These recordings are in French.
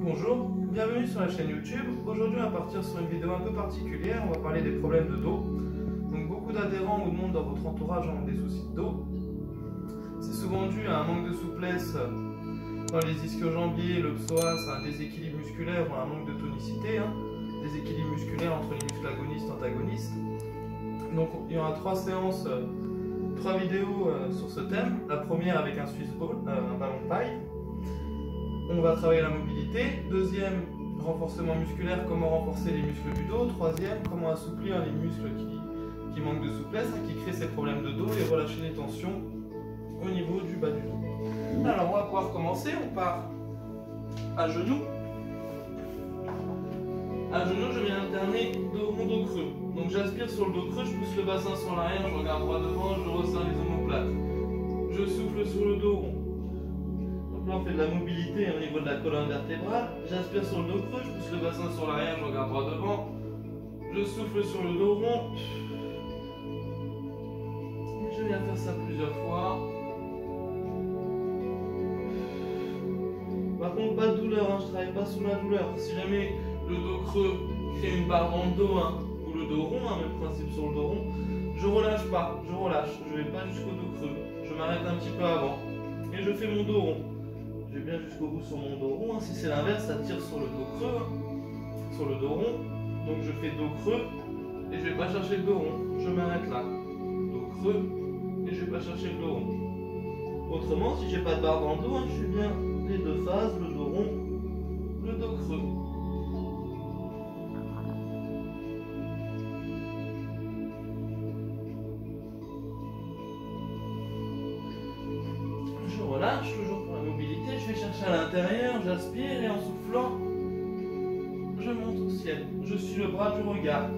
Bonjour, bienvenue sur la chaîne YouTube. Aujourd'hui on va partir sur une vidéo un peu particulière, on va parler des problèmes de dos. Donc beaucoup d'adhérents ou de monde dans votre entourage ont des soucis de dos. C'est souvent dû à un manque de souplesse dans les ischio-jambiers, le psoas, un déséquilibre musculaire ou un manque de tonicité, déséquilibre musculaire entre les muscles agonistes et antagonistes. Donc il y aura 3 séances, 3 vidéos sur ce thème. La première avec un Swiss ball, un ballon de paille. On va travailler la mobilité. Deuxième, renforcement musculaire, comment renforcer les muscles du dos. Troisième, comment assouplir les muscles qui manquent de souplesse, qui créent ces problèmes de dos et relâcher les tensions au niveau du bas du dos. Alors on va pouvoir commencer, on part à genoux. À genoux, je viens alterner mon dos creux. Donc j'aspire sur le dos creux, je pousse le bassin sur l'arrière, je regarde droit devant, je resserre les omoplates. Je souffle sur le dos rond. Donc là on fait de la mobilité au niveau de la colonne vertébrale. J'aspire sur le dos creux, je pousse le bassin sur l'arrière, je regarde droit devant. Je souffle sur le dos rond. Et je viens faire ça plusieurs fois. Par contre, pas de douleur, je ne travaille pas sous la douleur. Si jamais le dos creux crée une barre dans le dos, ou le dos rond, même principe sur le dos rond, je relâche pas, je relâche, je vais pas jusqu'au dos creux, je m'arrête un petit peu avant et je fais mon dos rond. Je vais bien jusqu'au bout sur mon dos rond, si c'est l'inverse, ça tire sur le dos creux, sur le dos rond, donc je fais dos creux et je vais pas chercher le dos rond, je m'arrête là, dos creux et je vais pas chercher le dos rond. Autrement, si j'ai pas de barre dans le dos, je fais bien les deux phases, le dos rond, le dos creux. Je relâche, toujours pour la mobilité, je vais chercher à l'intérieur, j'aspire et en soufflant, je monte au ciel. Je suis le bras du regard.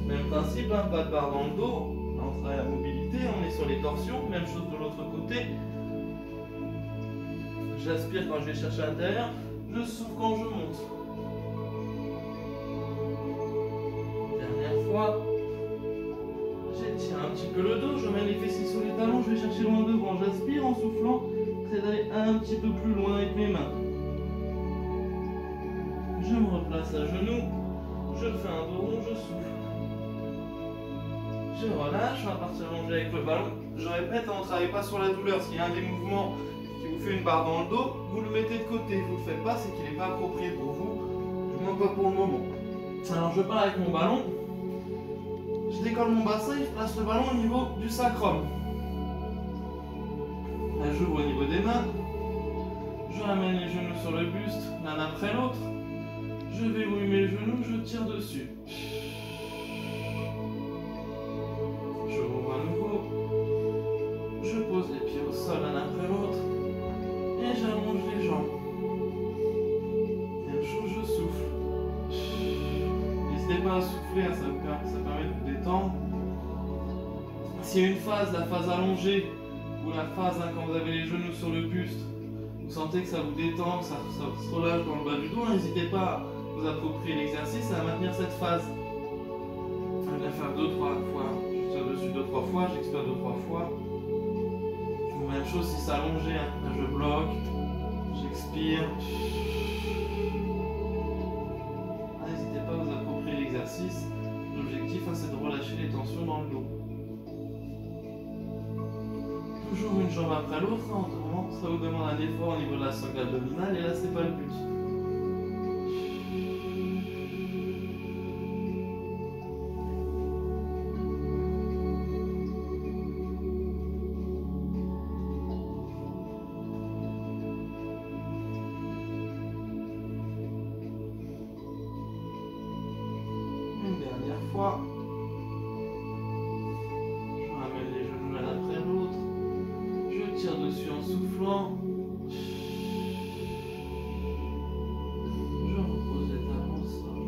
Même principe, pas de barre dans le dos, là on travaille la mobilité, on est sur les torsions, même chose de l'autre côté. J'aspire quand je vais chercher à l'intérieur, je souffle quand je monte. Dernière fois. J'étire un petit peu le dos, je mets les fessiers sur les talons, je vais chercher loin devant. J'aspire en soufflant, c'est d'aller un petit peu plus loin avec mes mains. Je me replace à genoux, je fais un dos rond, je souffle. Je relâche, on va partir manger avec le ballon. Je répète, on ne travaille pas sur la douleur. S'il y a un des mouvements qui vous fait une barre dans le dos, vous le mettez de côté. Vous ne le faites pas, c'est qu'il n'est pas approprié pour vous, du moins pas pour le moment. Alors je pars avec mon ballon. Je décolle mon bassin et je place le ballon au niveau du sacrum. Là, j'ouvre au niveau des mains. Je ramène les genoux sur le buste, l'un après l'autre. Je verrouille mes genoux, je tire dessus. Je rouvre à nouveau. Je pose les pieds au sol l'un après l'autre. Et j'allonge les jambes. Même chose, je souffle. N'hésitez pas à souffler, ça permet de vous détendre. S'il y a une phase, la phase allongée, ou la phase quand vous avez les genoux sur le buste, vous sentez que ça vous détend, que ça se relâche dans le bas du dos, n'hésitez pas à vous approprier l'exercice et à maintenir cette phase. Je vais faire 2-3 fois, je tire dessus 2-3 fois, j'expire 2-3 fois. Même chose si c'est allongé, là je bloque, j'expire. N'hésitez pas à vous approprier l'exercice. L'objectif c'est de relâcher les tensions dans le dos. Toujours une jambe après l'autre, ça vous demande un effort au niveau de la sangle abdominale et là c'est pas le but. Une dernière fois. Je ramène les genoux l'un après l'autre. Je tire dessus en soufflant. Je repose les talons au sol.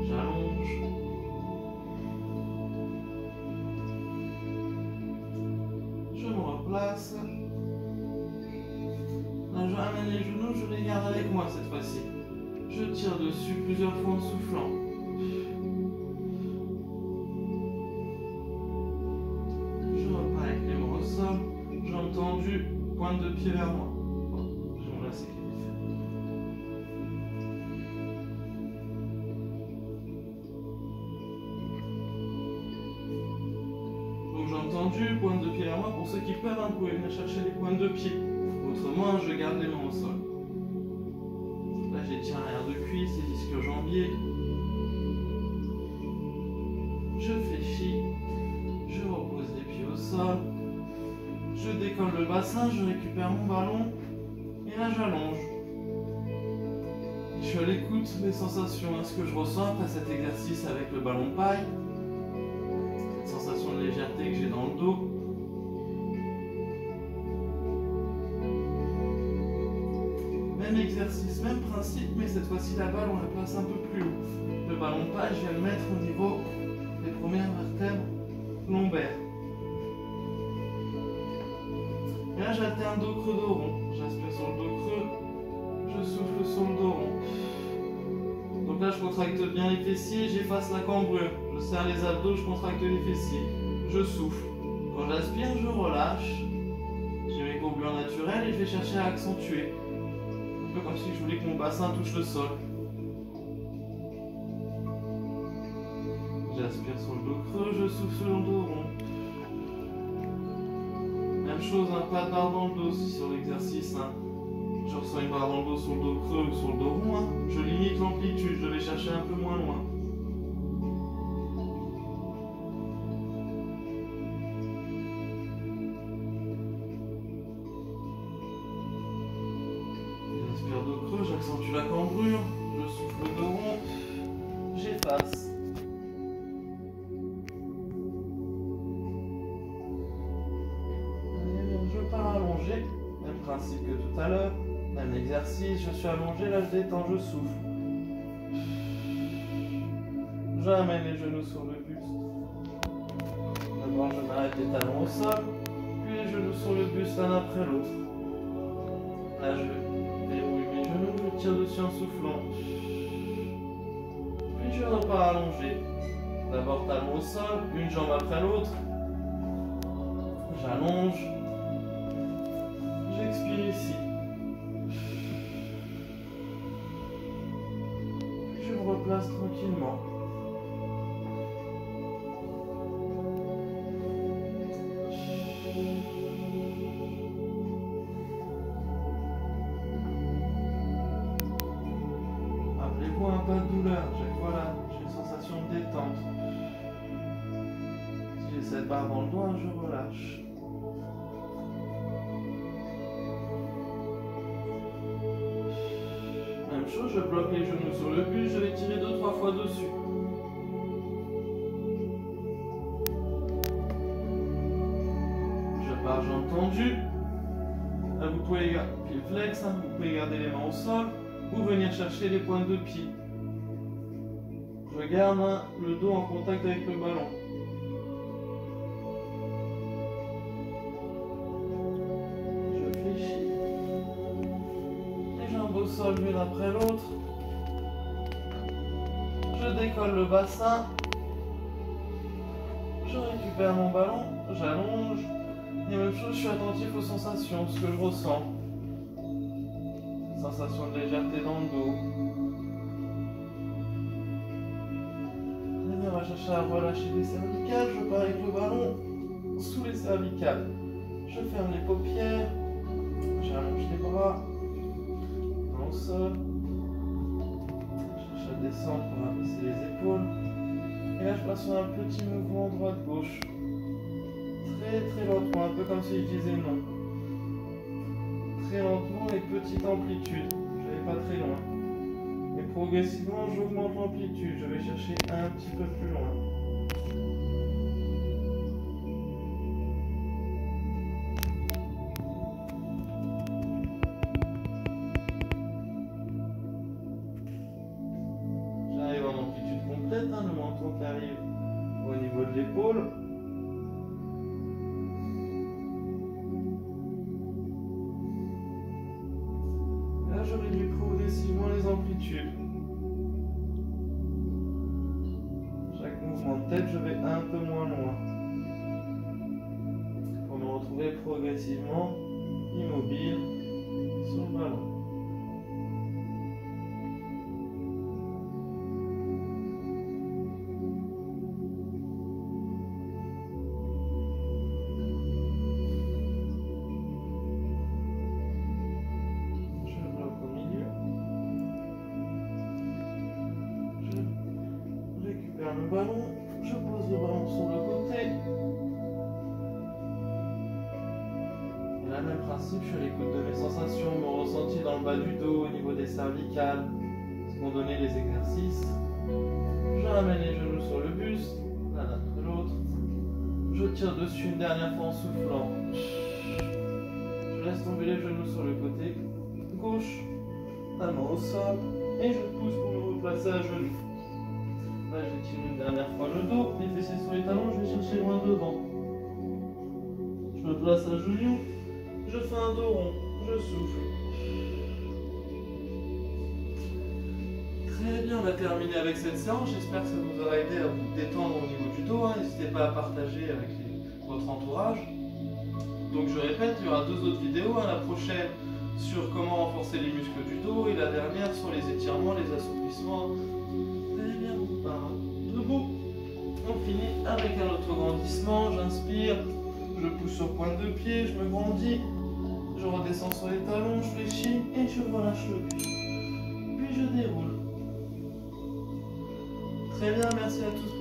J'allonge. Je me replace. Là, je ramène les genoux, je les garde avec moi cette fois-ci. Je tire dessus plusieurs fois en soufflant. Je repars avec les mains au sol, jambes tendues, pointe de pied vers moi. voilà, c'est qu'il est fait. Donc j'ai entendu pointe de pied vers moi. Pour ceux qui peuvent, vous pouvez venir chercher les pointes de pied. Autrement, je garde les mains au sol. Là, j'étire l'arrière de cuisse, les disques jambiers. Je fléchis. Je repose les pieds au sol. Je décolle le bassin, je récupère mon ballon. Et là, j'allonge. Je suis à l'écoute des sensations, ce que je ressens après cet exercice avec le ballon paille. Cette sensation de légèreté que j'ai dans le dos. Même exercice, même principe, mais cette fois-ci la balle, on la place un peu plus haut. Le ballon paille, je vais le mettre au niveau des premières vertèbres lombaires. Et là, j'alterne dos creux, dos rond. J'inspire sur le dos creux, je souffle sur le dos rond. Donc là, je contracte bien les fessiers, j'efface la cambrure. Je serre les abdos, je contracte les fessiers. Je souffle. Quand j'aspire, je relâche. J'ai mes courbures naturelles et je vais chercher à accentuer. Un peu comme si je voulais que mon bassin touche le sol. J'aspire sur le dos creux, je souffle sur le dos rond. Même chose, pas de barre dans le dos aussi sur l'exercice. Je ressens une barre dans le dos sur le dos creux ou sur le dos rond. Je limite l'amplitude, je vais chercher un peu moins loin. J'inspire dos creux, j'accentue la cambrure. Je souffle le dos rond. J'efface. Même principe que tout à l'heure, même exercice, je suis allongé, là je détends, je souffle. J'amène les genoux sur le buste. D'abord je m'arrête les talons au sol, puis les genoux sur le buste l'un après l'autre. Là je déroule mes genoux, je tire dessus en soufflant. Puis je repars allongé. D'abord talons au sol, une jambe après l'autre. J'allonge. J'expire ici. Je me replace tranquillement. Rappelez-vous un pas de douleur. Voilà, j'ai une sensation de détente. Si j'ai cette barre dans le doigt, je relâche. Même chose, je bloque les genoux sur le buste, je vais tirer 2-3 fois dessus. Je pars jambes tendues. Là, vous pouvez garder pied flex, vous pouvez garder les mains au sol ou venir chercher les pointes de pied. Je garde le dos en contact avec le ballon. Je fléchis. Les jambes au sol l'une après l'autre. Je décolle le bassin. Je récupère mon ballon. J'allonge. Et même chose, je suis attentif aux sensations, ce que je ressens. Sensation de légèreté dans le dos. On va chercher à relâcher les cervicales. Je pars avec le ballon sous les cervicales. Je ferme les paupières. J'allonge les bras. Au sol. Je cherche à descendre pour abaisser les épaules. Et là, je passe sur un petit mouvement droite-gauche. Très lentement, un peu comme si je disais non. Très lentement et petite amplitude. Je vais pas très loin. Et progressivement, j'augmente l'amplitude. Je vais chercher un petit peu plus loin. J'arrive en amplitude complète, le menton qui arrive au niveau de l'épaule. Là, je réduis progressivement les amplitudes. Chaque mouvement de tête, je vais un peu moins loin. Pour me retrouver progressivement immobile sur le ballon. ballon, je pose le ballon sur le côté. Et là, même principe, je suis à l'écoute de mes sensations, mon ressenti dans le bas du dos, au niveau des cervicales, ce qu'ont donné les exercices. Je ramène les genoux sur le buste, l'un après l'autre. Je tire dessus une dernière fois en soufflant. Je laisse tomber les genoux sur le côté gauche, la main au sol, et je pousse pour me replacer à genoux. Là, j'étire une dernière fois le dos, les fessiers sur les talons, je vais chercher loin devant. Je me place à genoux, je fais un dos rond, je souffle. Très bien, on a terminé avec cette séance. J'espère que ça vous aura aidé à vous détendre au niveau du dos. N'hésitez pas à partager avec votre entourage. Donc je répète, il y aura 2 autres vidéos. La prochaine sur comment renforcer les muscles du dos et la dernière sur les étirements, les assouplissements. Très bien, debout. On finit avec un autre grandissement. J'inspire, je pousse sur pointe de pied, je me grandis. Je redescends sur les talons, je fléchis et je relâche le buste. Puis je déroule. Très bien, merci à tous.